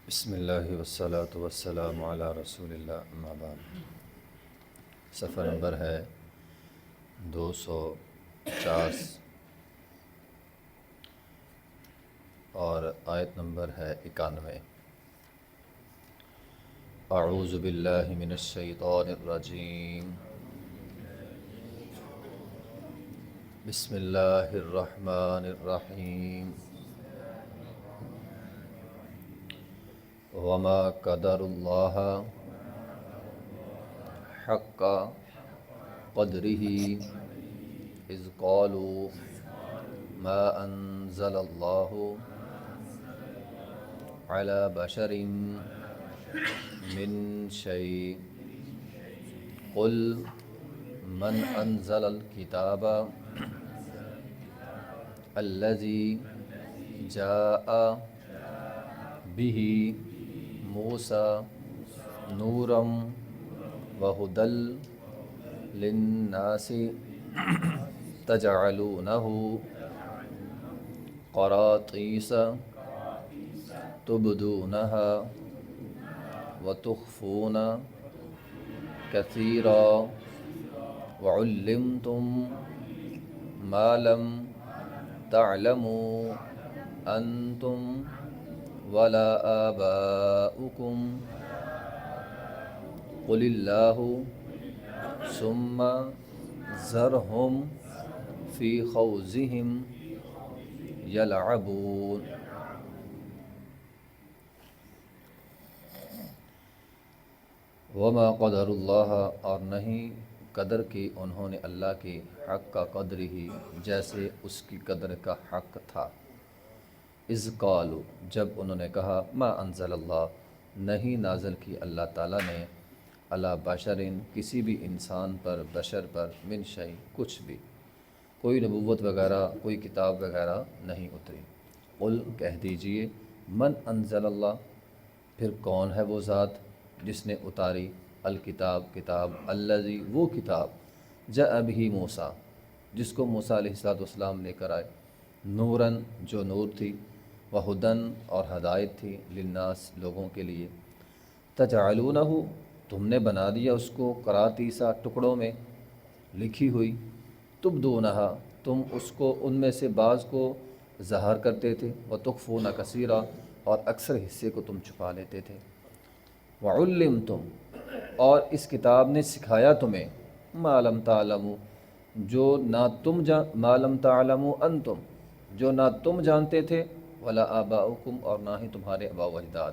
بسم اللہ والصلاۃ والسلام علی رسول اللہ اما بعد۔ صفحہ نمبر ہے 250 اور آیت نمبر ہے 91۔ اعوذ باللہ من الشیطان الرجیم، بسم اللہ الرحمن الرحیم۔ وما قدر اللہ حق قدرہ اذ قالوا ما انزل اللہ علی بشر من شیء قل من انزل الکتاب الذی جاء به موسیٰ نورا وہدی للناس تجعلونہ قراطیس تبدونہا وتخفون کثیرا وعلمتم ما لم تعلموا انتم ولا آباؤکم قل اللہ ثم ذرہم فی خوضہم یلعبون۔ وما قدر اللہ، اور نہیں قدر کی انہوں نے اللہ کی، حق کا قدر ہی جیسے اس کی قدر کا حق تھا۔ اذ قالوا، جب انہوں نے کہا، ما انزل اللہ، نہیں نازل کی اللہ تعالیٰ نے، علی بشرٍ کسی بھی انسان پر، بشر پر، من شیء کچھ بھی، کوئی نبوت وغیرہ، کوئی کتاب وغیرہ نہیں اتری۔ قل کہہ دیجئے، من انزل اللہ، پھر کون ہے وہ ذات جس نے اتاری، الکتاب کتاب، الذی وہ کتاب، جاء بہ موسیٰ جس کو موسیٰ علیہ السلام لے کر آئے، نوراً جو نور تھی، وہدن اور ہدایت تھی، للناس لوگوں کے لیے، تجعلونہ تم نے بنا دیا اس کو، قراطیسا ٹکڑوں میں لکھی ہوئی، تبدونہا تم اس کو ان میں سے بعض کو ظاہر کرتے تھے، وتخفون کثیرا اور اکثر حصے کو تم چھپا لیتے تھے، وعلمتم اور اس کتاب نے سکھایا تمہیں، ما لم تعلموا جو نہ تم ما لم تعلموا انتم جو نہ تم جانتے تھے، ولا آباؤکم اور نہ ہی تمہارے آباء و اجداد۔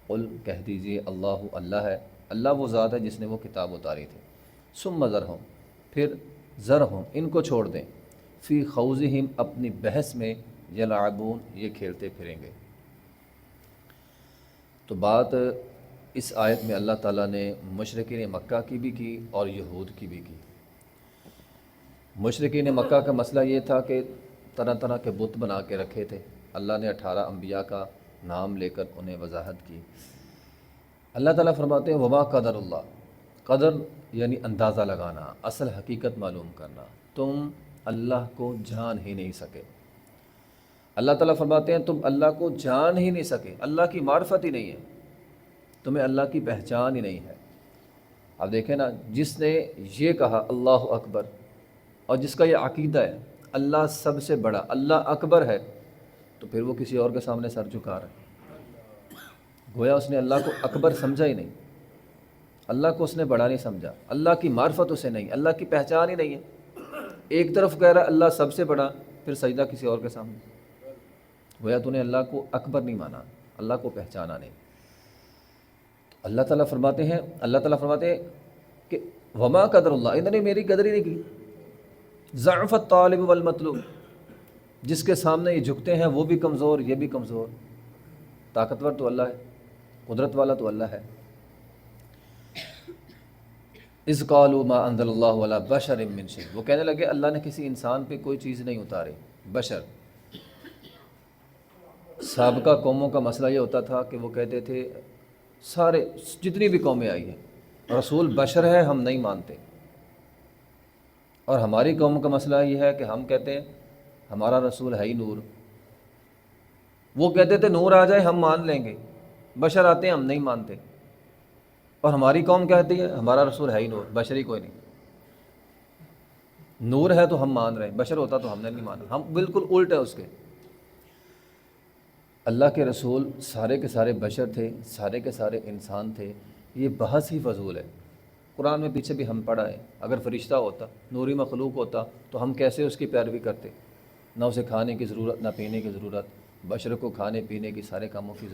قل کہہ دیجئے، اللہ اللہ ہے، اللہ وہ ذات ہے جس نے وہ کتاب اتاری تھی، ثم ذرہم پھر ذرہم ان کو چھوڑ دیں، فی خوضہم اپنی بحث میں، یلعبون یہ کھیلتے پھریں گے۔ تو بات اس آیت میں اللہ تعالیٰ نے مشرکین مکہ کی بھی کی اور یہود کی بھی کی۔ مشرکین مکہ کا مسئلہ یہ تھا کہ طرح طرح کے بت بنا کے رکھے تھے۔ اللہ نے 18 انبیاء کا نام لے کر انہیں وضاحت کی۔ اللہ تعالیٰ فرماتے ہیں، وما قدر اللہ، قدر یعنی اندازہ لگانا، اصل حقیقت معلوم کرنا، تم اللہ کو جان ہی نہیں سکے۔ اللہ تعالیٰ فرماتے ہیں تم اللہ کو جان ہی نہیں سکے، اللہ کی معرفت ہی نہیں ہے، تمہیں اللہ کی پہچان ہی نہیں ہے۔ اب دیکھیں نا، جس نے یہ کہا اللہ اکبر، اور جس کا یہ عقیدہ ہے اللہ سب سے بڑا، اللہ اکبر ہے، تو پھر وہ کسی اور کے سامنے سر جھکا رہا ہے۔ گویا اس نے اللہ کو اکبر سمجھا ہی نہیں، اللہ کو اس نے بڑا نہیں سمجھا، اللہ کی معرفت اسے نہیں، اللہ کی پہچان ہی نہیں ہے۔ ایک طرف کہہ رہا ہے اللہ سب سے بڑا، پھر سجدہ کسی اور کے سامنے، گویا تو نے اللہ کو اکبر نہیں مانا، اللہ کو پہچانا نہیں۔ اللہ تعالیٰ فرماتے ہیں کہ وما قدر اللہ، انہوں نے میری قدر ہی نہیں کی۔ ضعف الطالب والمطلوب، جس کے سامنے یہ جھکتے ہیں وہ بھی کمزور، یہ بھی کمزور۔ طاقتور تو اللہ ہے، قدرت والا تو اللہ ہے۔ اذ قالوا ما انزل اللہ علی بشر من شیء، وہ کہنے لگے اللہ نے کسی انسان پہ کوئی چیز نہیں اتاری۔ بشر، سابقہ قوموں کا مسئلہ یہ ہوتا تھا کہ وہ کہتے تھے سارے جتنی بھی قومیں آئی ہیں رسول بشر ہے، ہم نہیں مانتے۔ اور ہماری قوم کا مسئلہ یہ ہے کہ ہم کہتے ہیں ہمارا رسول ہے ہی نور، وہ کہتے تھے نور آ جائے ہم مان لیں گے، بشر آتے ہیں ہم نہیں مانتے، اور ہماری قوم کہتی ہے ہمارا رسول ہے ہی نور، بشر ہی کوئی نہیں، نور ہے تو ہم مان رہے ہیں، بشر ہوتا تو ہم نے نہیں مانا۔ ہم بالکل الٹ ہے اس کے۔ اللہ کے رسول سارے کے سارے بشر تھے، سارے کے سارے انسان تھے، یہ بحث ہی فضول ہے۔ قرآن میں پیچھے بھی ہم پڑھا ہے، اگر فرشتہ ہوتا، نوری مخلوق ہوتا تو ہم کیسے اس کی پیروی کرتے؟ نہ اسے کھانے کی ضرورت، نہ پینے کی ضرورت، بشر کو کھانے پینے کی سارے کاموں کی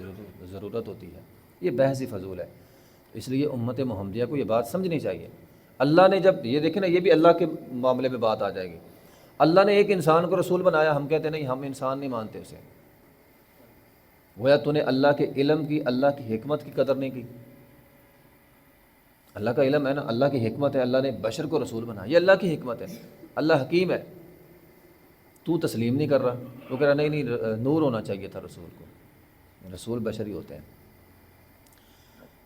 ضرورت ہوتی ہے۔ یہ بحث ہی فضول ہے، اس لیے امت محمدیہ کو یہ بات سمجھنی چاہیے۔ اللہ نے جب یہ دیکھیں نا، یہ بھی اللہ کے معاملے میں بات آ جائے گی، اللہ نے ایک انسان کو رسول بنایا، ہم کہتے نہیں ہم انسان نہیں مانتے اسے، گویا تو نے اللہ کے علم کی، اللہ کی حکمت کی قدر نہیں کی۔ اللہ کا علم ہے نا، اللہ کی حکمت ہے، اللہ نے بشر کو رسول بنایا، یہ اللہ کی حکمت ہے، اللہ حکیم ہے۔ تو تسلیم نہیں کر رہا، وہ کہہ رہا نہیں نور ہونا چاہیے تھا رسول کو، رسول بشر ہی ہوتے ہیں۔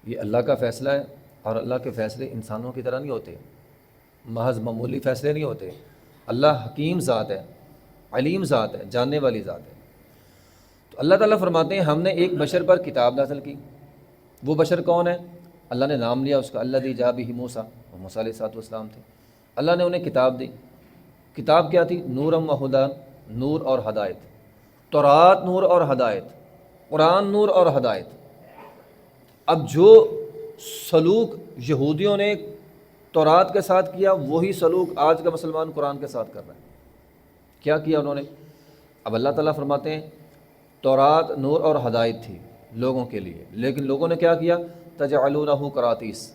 یہ اللہ کا فیصلہ ہے، اور اللہ کے فیصلے انسانوں کی طرح نہیں ہوتے، محض معمولی فیصلے نہیں ہوتے۔ اللہ حکیم ذات ہے، علیم ذات ہے، جاننے والی ذات ہے۔ تو اللہ تعالیٰ فرماتے ہیں ہم نے ایک بشر پر کتاب نازل کی۔ وہ بشر کون ہے؟ اللہ نے نام لیا اس کا، الذی جاء بہ موسیٰ، وہ موسیٰ علیہ السلام تھے۔ اللہ نے انہیں کتاب دی۔ کتاب کیا تھی؟ نورم و ہدیٰ، نور اور ہدایت۔ تورات نور اور ہدایت، قرآن نور اور ہدایت۔ اب جو سلوک یہودیوں نے تورات کے ساتھ کیا، وہی سلوک آج کا مسلمان قرآن کے ساتھ کر رہا ہے۔ کیا کیا انہوں نے؟ اب اللہ تعالیٰ فرماتے ہیں تورات نور اور ہدایت تھی لوگوں کے لیے، لیکن لوگوں نے کیا کیا؟ تجعلونہ قراطیس،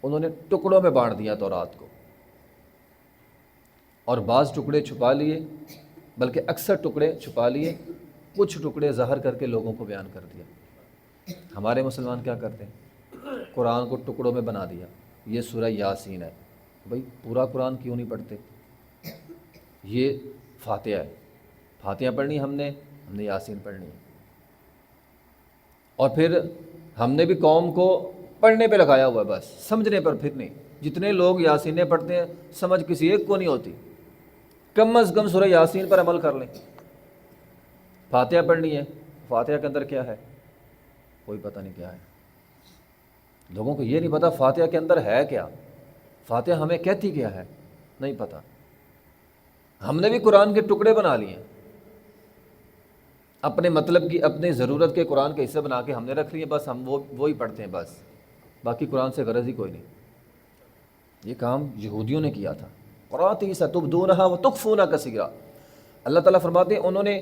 انہوں نے ٹکڑوں میں بانٹ دیا تورات کو، اور بعض ٹکڑے چھپا لیے، بلکہ اکثر ٹکڑے چھپا لیے، کچھ ٹکڑے ظاہر کر کے لوگوں کو بیان کر دیا۔ ہمارے مسلمان کیا کرتے ہیں؟ قرآن کو ٹکڑوں میں بنا دیا۔ یہ سورہ یاسین ہے، بھائی پورا قرآن کیوں نہیں پڑھتے؟ یہ فاتحہ ہے، فاتحہ پڑھنی ہم نے یاسین پڑھنی ہے۔ اور پھر ہم نے بھی قوم کو پڑھنے پہ لگایا ہوا ہے، بس سمجھنے پر پھر نہیں۔ جتنے لوگ یاسینیں پڑھتے ہیں، سمجھ کسی ایک کو نہیں ہوتی، کم از کم سورہ یاسین پر عمل کر لیں۔ فاتحہ پڑھنی ہے، فاتحہ کے اندر کیا ہے؟ کوئی پتہ نہیں کیا ہے۔ لوگوں کو یہ نہیں پتہ فاتحہ کے اندر ہے کیا، فاتحہ ہمیں کہتی کیا ہے، نہیں پتہ۔ ہم نے بھی قرآن کے ٹکڑے بنا لیے ہیں، اپنے مطلب کی، اپنے ضرورت کے قرآن کے حصے بنا کے ہم نے رکھ لیے، بس ہم وہی پڑھتے ہیں، بس باقی قرآن سے غرض ہی کوئی نہیں۔ یہ کام یہودیوں نے کیا تھا۔ قراطیس تبدونہا وتخفون کثیرا، اللہ تعالیٰ فرماتے ہیں انہوں نے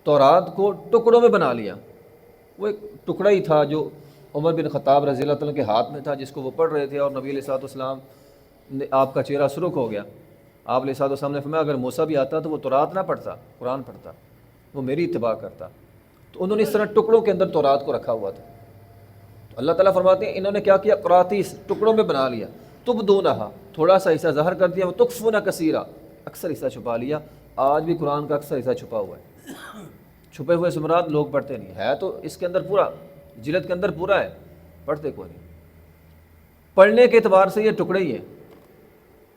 تورات کو ٹکڑوں میں بنا لیا۔ وہ ایک ٹکڑا ہی تھا جو عمر بن خطاب رضی اللہ تعالیٰ کے ہاتھ میں تھا، جس کو وہ پڑھ رہے تھے، اور نبی علیہ السلام نے، آپ کا چہرہ سرخ ہو گیا۔ آپ علیہ السلام نے فرمایا اگر موسیٰ بھی آتا تو وہ تورات نہ پڑھتا، قرآن پڑھتا، وہ میری اتباع کرتا۔ تو انہوں نے اس طرح ٹکڑوں کے اندر تورات کو رکھا ہوا تھا۔ تو اللہ تعالیٰ فرماتے ہیں انہوں نے کیا کیا؟ قراطیس، ٹکڑوں میں بنا لیا، تبدونہا، تھوڑا سا حصہ ظاہر کر دیا، وہ تخفون کثیرا، اکثر حصہ چھپا لیا۔ آج بھی قرآن کا اکثر حصہ چھپا ہوا ہے۔ چھپے ہوئے سے مراد لوگ پڑھتے نہیں ہے، تو اس کے اندر پورا، جلد کے اندر پورا ہے، پڑھتے کوئی نہیں۔ پڑھنے کے اعتبار سے یہ ٹکڑے ہی ہیں،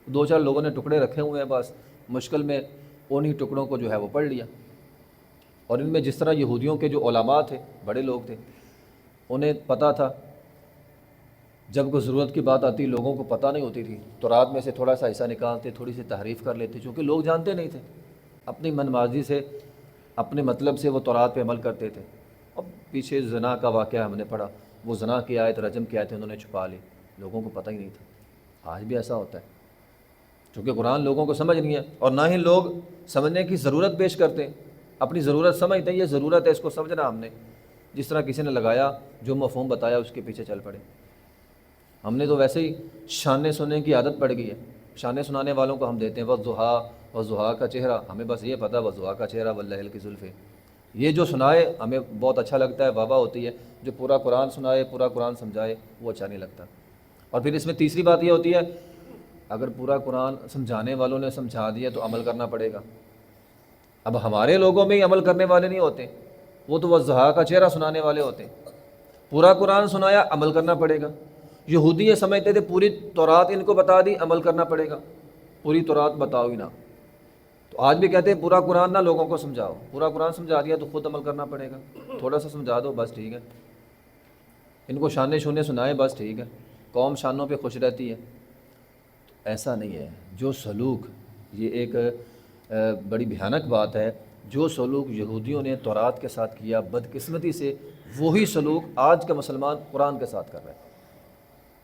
دو چار لوگوں نے ٹکڑے رکھے ہوئے ہیں، بس مشکل میں انہی ٹکڑوں کو جو ہے وہ پڑھ لیا۔ اور ان میں جس طرح یہودیوں کے جو علماء تھے، بڑے لوگ تھے، انہیں پتہ تھا جب کوئی ضرورت کی بات آتی، لوگوں کو پتہ نہیں ہوتی تھی، تو رات میں سے تھوڑا سا حصہ نکالتے، تھوڑی سی تحریف کر لیتے، چونکہ لوگ جانتے نہیں تھے، اپنی من مرضی سے، اپنے مطلب سے وہ تورات پہ عمل کرتے تھے۔ اب پیچھے زنا کا واقعہ ہم نے پڑھا، وہ زنا کی آیت، رجم کی آیتیں انہوں نے چھپا لی، لوگوں کو پتہ ہی نہیں تھا۔ آج بھی ایسا ہوتا ہے، چونکہ قرآن لوگوں کو سمجھ نہیں ہے، اور نہ ہی لوگ سمجھنے کی ضرورت پیش کرتے ہیں، اپنی ضرورت سمجھتے ہیں، یہ ضرورت ہے، اس کو سمجھنا ہم نے، جس طرح کسی نے لگایا، جو مفہوم بتایا اس کے پیچھے چل پڑے۔ ہم نے تو ویسے ہی شانے سننے کی عادت پڑ گئی ہے، شانے سنانے والوں کو ہم دیتے ہیں والضحیٰ، والضحیٰ کا چہرہ، ہمیں بس یہ پتہ والضحیٰ کا چہرہ واللیل کی زلفیں، یہ جو سنائے ہمیں بہت اچھا لگتا ہے، واہ واہ ہوتی ہے، جو پورا قرآن سنائے، پورا قرآن سمجھائے، وہ اچھا نہیں لگتا۔ اور پھر اس میں تیسری بات یہ ہوتی ہے، اگر پورا قرآن سمجھانے والوں نے سمجھا دیا تو عمل کرنا پڑے گا۔ اب ہمارے لوگوں میں ہی عمل کرنے والے نہیں ہوتے، وہ تو والضحیٰ کا چہرہ سنانے والے ہوتے۔ پورا قرآن سنایا، عمل کرنا پڑے گا۔ یہودی یہ سمجھتے تھے پوری تورات ان کو بتا دی، عمل کرنا پڑے گا، پوری تورات بتاؤ ہی نہ۔ تو آج بھی کہتے ہیں پورا قرآن نہ لوگوں کو سمجھاؤ، پورا قرآن سمجھا دیا تو خود عمل کرنا پڑے گا، تھوڑا سا سمجھا دو بس ٹھیک ہے، ان کو شانے شونے سنائیں بس ٹھیک ہے، قوم شانوں پہ خوش رہتی ہے۔ ایسا نہیں ہے۔ جو سلوک، یہ ایک بڑی بھیانک بات ہے، جو سلوک یہودیوں نے تورات کے ساتھ کیا بدقسمتی سے، وہی سلوک آج کا مسلمان قرآن کے ساتھ کر رہے ہیں۔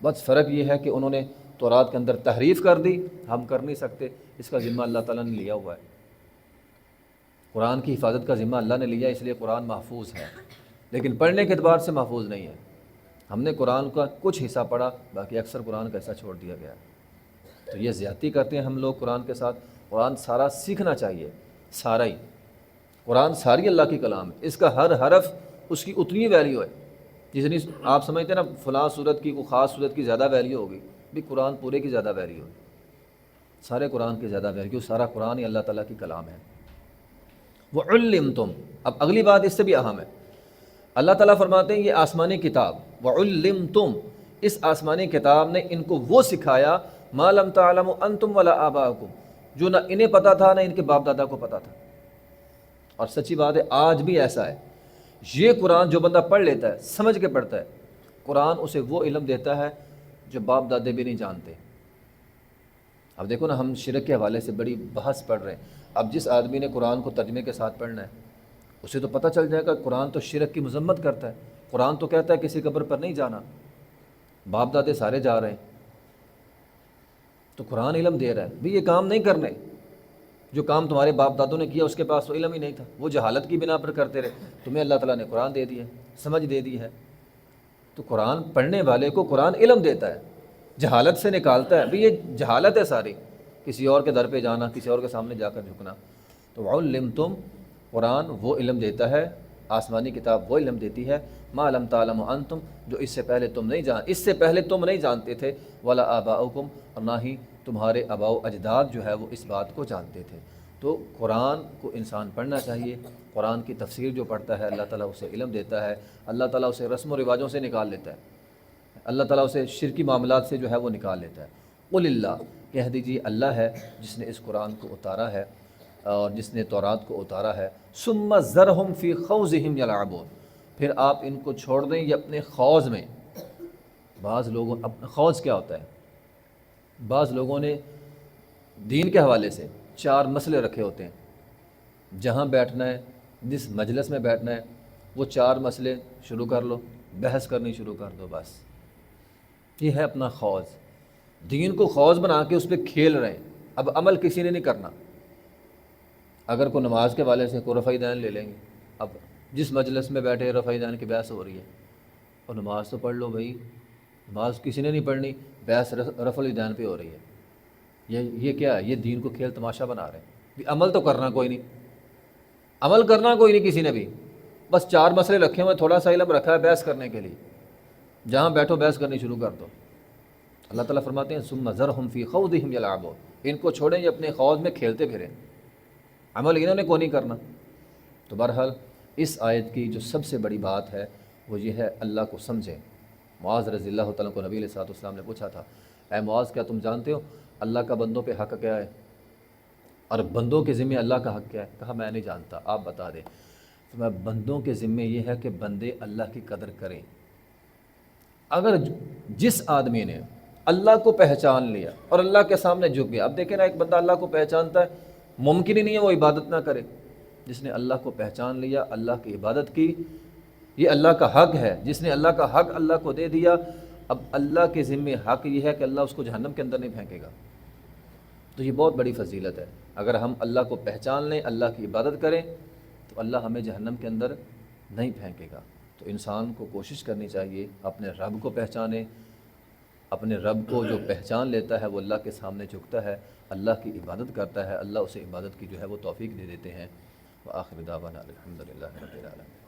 بس فرق یہ ہے کہ انہوں نے تورات کے اندر تحریف کر دی، ہم کر نہیں سکتے، اس کا ذمہ اللہ تعالیٰ نے لیا ہوا ہے۔ قرآن کی حفاظت کا ذمہ اللہ نے لیا، اس لیے قرآن محفوظ ہے، لیکن پڑھنے کے اعتبار سے محفوظ نہیں ہے۔ ہم نے قرآن کا کچھ حصہ پڑھا، باقی اکثر قرآن کا حصہ چھوڑ دیا گیا ہے۔ تو یہ زیادتی کرتے ہیں ہم لوگ قرآن کے ساتھ۔ قرآن سارا سیکھنا چاہیے، سارا ہی۔ قرآن ساری اللہ کی کلام ہے، اس کا ہر حرف اس کی اتنی ویلیو ہے جتنی آپ سمجھتے ہیں نا فلاں صورت کی، کوئی خاص صورت کی زیادہ ویلیو ہوگی، بھی قرآن پورے کی زیادہ ویلیو ہے، سارے قرآن کی زیادہ ویلیو، سارا قرآن ہی اللہ تعالیٰ کی کلام ہے۔ وَعُلِّمْتُمْ، اب اگلی بات اس سے بھی اہم ہے۔ اللہ تعالیٰ فرماتے ہیں یہ آسمانی کتاب، وَعُلِّمْتُمْ، اس آسمانی کتاب نے ان کو وہ سکھایا، مَا لَمْ تَعْلَمُوا أَنْتُمْ وَلَا آبَاؤُكُمْ، جو نہ انہیں پتہ تھا نہ ان کے باپ دادا کو پتہ تھا۔ اور سچی بات ہے آج بھی ایسا ہے۔ یہ قرآن جو بندہ پڑھ لیتا ہے، سمجھ کے پڑھتا ہے، قرآن اسے وہ علم دیتا ہے جو باپ دادے بھی نہیں جانتے۔ اب دیکھو نا، ہم شرک کے حوالے سے بڑی بحث پڑھ رہے ہیں۔ اب جس آدمی نے قرآن کو ترجمے کے ساتھ پڑھنا ہے، اسے تو پتہ چل جائے گا قرآن تو شرک کی مذمت کرتا ہے، قرآن تو کہتا ہے کسی قبر پر نہیں جانا، باپ دادے سارے جا رہے ہیں، تو قرآن علم دے رہا ہے بھی یہ کام نہیں کرنے، جو کام تمہارے باپ دادوں نے کیا اس کے پاس تو علم ہی نہیں تھا، وہ جہالت کی بنا پر کرتے رہے، تمہیں اللہ تعالیٰ نے قرآن دے دیا ہے، سمجھ دے دی ہے۔ تو قرآن پڑھنے والے کو قرآن علم دیتا ہے، جہالت سے نکالتا ہے، بھی یہ جہالت ہے ساری، کسی اور کے در پہ جانا، کسی اور کے سامنے جا کر جھکنا۔ تو وَعُلِّمْتُمْ، قرآن وہ علم دیتا ہے، آسمانی کتاب وہ علم دیتی ہے، مَا لَمْ تَعْلَمُوا أَنْتُمْ، جو اس سے پہلے تم نہیں جانتے تھے، وَلَا آبَاؤُكُمْ، اور نہ ہی تمہارے آباء و اجداد جو ہے وہ اس بات کو جانتے تھے۔ تو قرآن کو انسان پڑھنا چاہیے۔ قرآن کی تفسیر جو پڑھتا ہے اللہ تعالیٰ اسے علم دیتا ہے، اللہ تعالیٰ اسے رسم و رواجوں سے نکال لیتا ہے، اللہ تعالیٰ اسے شرکی معاملات سے جو ہے وہ نکال لیتا ہے۔ قُلِ اللّہ، کہہ دیجیے اللہ ہے جس نے اس قرآن کو اتارا ہے اور جس نے تورات کو اتارا ہے۔ ثُمَّ ذَرْهُمْ فِي خَوْضِهِمْ يَلْعَبُونَ، پھر آپ ان کو چھوڑ دیں یہ اپنے خوض میں۔ بعض لوگوں خوض کیا ہوتا ہے؟ بعض لوگوں نے دین کے حوالے سے 4 مسئلے رکھے ہوتے ہیں، جہاں بیٹھنا ہے، جس مجلس میں بیٹھنا ہے، وہ 4 مسئلے شروع کر لو، بحث کرنی شروع کر دو، بس یہ ہے اپنا خوض۔ دین کو خوض بنا کے اس پہ کھیل رہے ہیں، اب عمل کسی نے نہیں کرنا۔ اگر کوئی نماز کے حوالے سے کوئی رفع دین لے لیں گے، اب جس مجلس میں بیٹھے رفع دین کی بحث ہو رہی ہے، اور نماز تو پڑھ لو بھائی، نماز کسی نے نہیں پڑھنی، بحث رفع دین پہ ہو رہی ہے۔ یہ کیا ہے؟ یہ دین کو کھیل تماشا بنا رہے ہیں۔ عمل تو کرنا کوئی نہیں، عمل کرنا کوئی نہیں کسی نے بھی، بس 4 مسئلے رکھے ہوئے، تھوڑا سا علم رکھا ہے بحث کرنے کے لیے، جہاں بیٹھو بحث کرنی شروع کر دو۔ اللہ تعالیٰ فرماتے ہیں ثُمَّ ذَرْهُمْ فِي خَوْضِهِمْ يَلْعَبُونَ، ان کو چھوڑیں یہ اپنے خوض میں کھیلتے پھریں، عمل انہوں نے کوئی نہیں کرنا۔ تو بہرحال اس آیت کی جو سب سے بڑی بات ہے وہ یہ ہے اللہ کو سمجھیں۔ معاذ رضی اللہ تعالیٰ کو نبی علیہ الصلوۃ والسلام نے پوچھا تھا، اے معاذ کیا تم جانتے ہو اللہ کا بندوں پہ حق کیا ہے اور بندوں کے ذمہ اللہ کا حق کیا ہے؟ کہا میں نہیں جانتا، آپ بتا دیں۔ تو بندوں کے ذمہ یہ ہے کہ بندے اللہ کی قدر کریں۔ اگر جس آدمی نے اللہ کو پہچان لیا اور اللہ کے سامنے جھک گیا، اب دیکھیں نا، ایک بندہ اللہ کو پہچانتا ہے، ممکن ہی نہیں ہے وہ عبادت نہ کرے۔ جس نے اللہ کو پہچان لیا، اللہ کی عبادت کی، یہ اللہ کا حق ہے۔ جس نے اللہ کا حق اللہ کو دے دیا، اب اللہ کے ذمہ حق یہ ہے کہ اللہ اس کو جہنم کے اندر نہیں پھینکے گا۔ تو یہ بہت بڑی فضیلت ہے۔ اگر ہم اللہ کو پہچان لیں، اللہ کی عبادت کریں، تو اللہ ہمیں جہنم کے اندر نہیں پھینکے گا۔ تو انسان کو کوشش کرنی چاہیے اپنے رب کو پہچانے، اپنے رب کو جو پہچان لیتا ہے وہ اللہ کے سامنے جھکتا ہے، اللہ کی عبادت کرتا ہے، اللہ اسے عبادت کی جو ہے وہ توفیق دے دیتے ہیں۔ وآخر دعوانا الحمدللہ رب العالمین۔